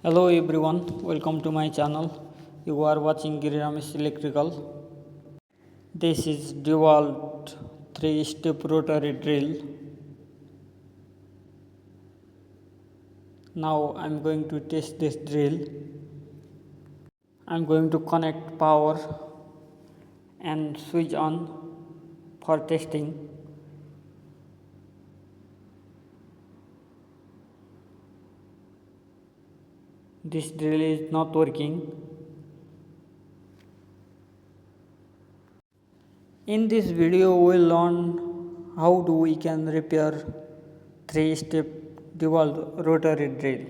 Hello everyone, welcome to my channel. You are watching Giriram's Electrical. This is DeWalt 3-step rotary drill. Now I am going to test this drill. I am going to connect power and switch on for testing. This drill is not working. In this video we will learn how we can repair 3-step DeWalt rotary drill.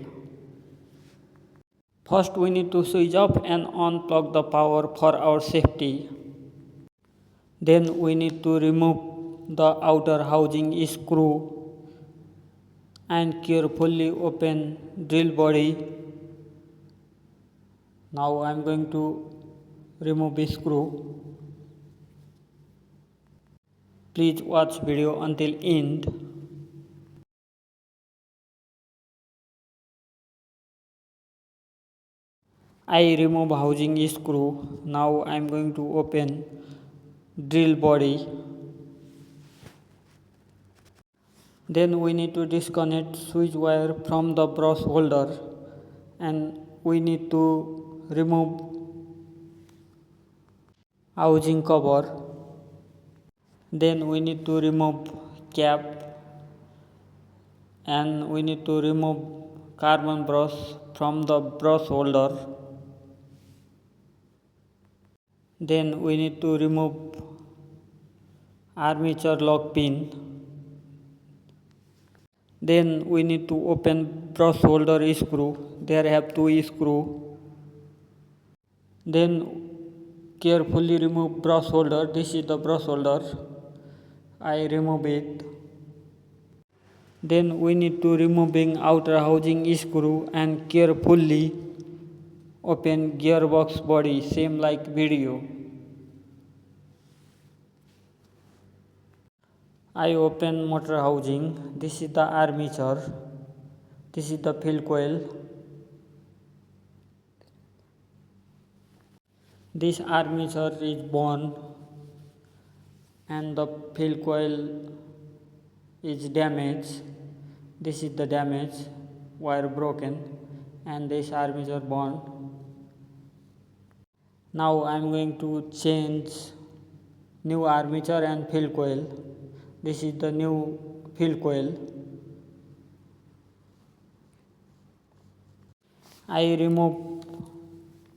First we need to switch off and unplug the power for our safety. Then we need to remove the outer housing screw and carefully open drill body. Now I am going to remove the screw. Please watch video until end. I remove housing screw. Now I am going to open drill body. Then we need to disconnect switch wire from the brush holder and we need to remove housing cover. Then we need to remove cap and we need to remove carbon brush from the brush holder. Then we need to remove armature lock pin. Then we need to open brush holder screw. There have two screws. Then carefully remove brush holder. This is the brush holder. I remove it. Then we need to removing outer housing screw and carefully open gearbox body, same like video. I open motor housing. This is the armature. This is the field coil. This armature is burned and the field coil is damaged. This is the damage, wire broken and this armature burned. Now I am going to change new armature and field coil. This is the new field coil. I remove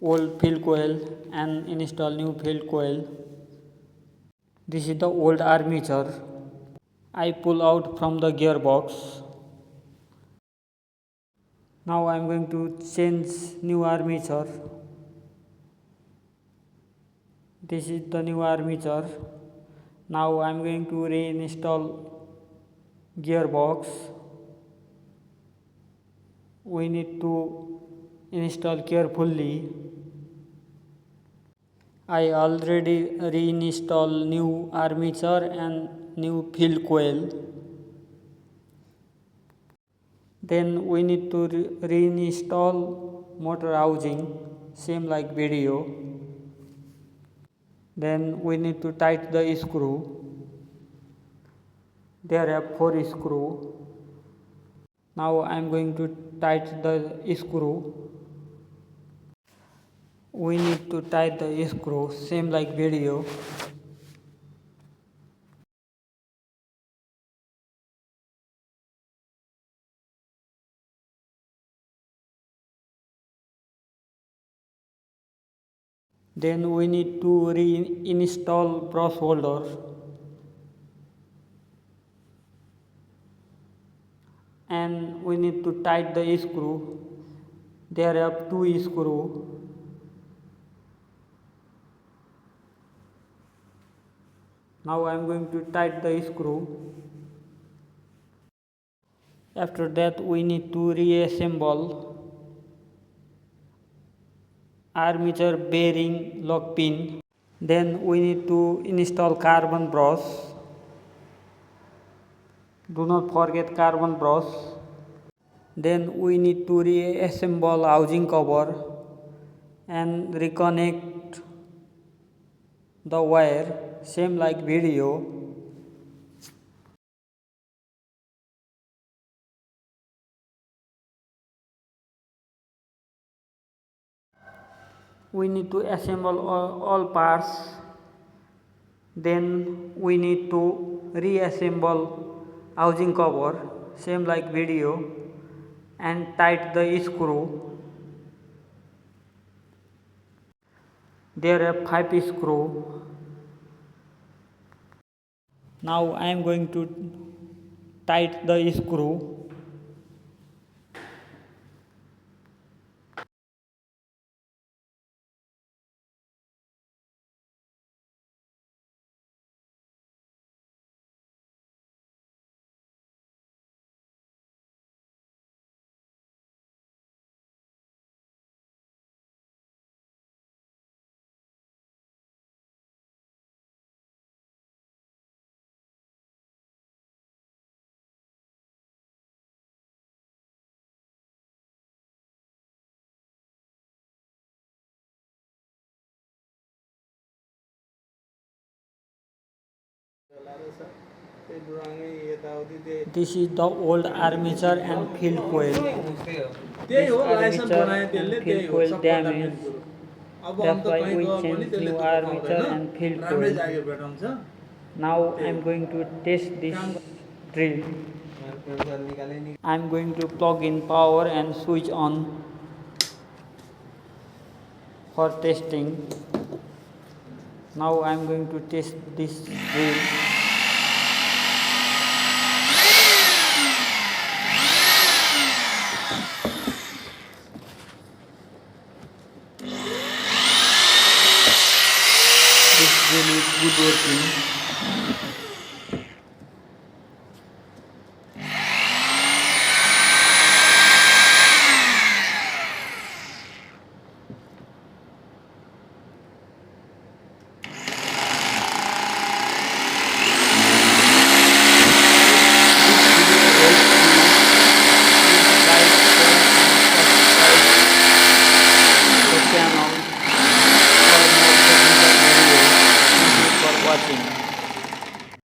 old field coil and install new field coil. This is the old armature. I pull out from the gearbox. Now I am going to change new armature. This is the new armature. Now I am going to reinstall gearbox. We need to install carefully. I already reinstall new armature and new field coil. Then we need to reinstall motor housing, same like video. Then we need to tighten the screw. There are 4 screws. Now I am going to tighten the screw. We need to tighten the screw, same like video. Then we need to reinstall brush holder and we need to tighten the screw. There are 2 screws. Now I am going to tighten the screw. After that we need to reassemble armature bearing lock pin. Then we need to install carbon brush. Do not forget carbon brush. Then we need to reassemble housing cover and reconnect the wire, same like video. We need to assemble all parts. Then we need to reassemble housing cover, same like video, and tight the screw. There are 5 screws. Now I am going to tight the screw. This is the old armature and field coil. This armature and field coil damaged. That's why we changed new armature and field coil. Now I am going to test this drill. I am going to plug in power and switch on for testing. Now I am going to test this drill. This drill is good working.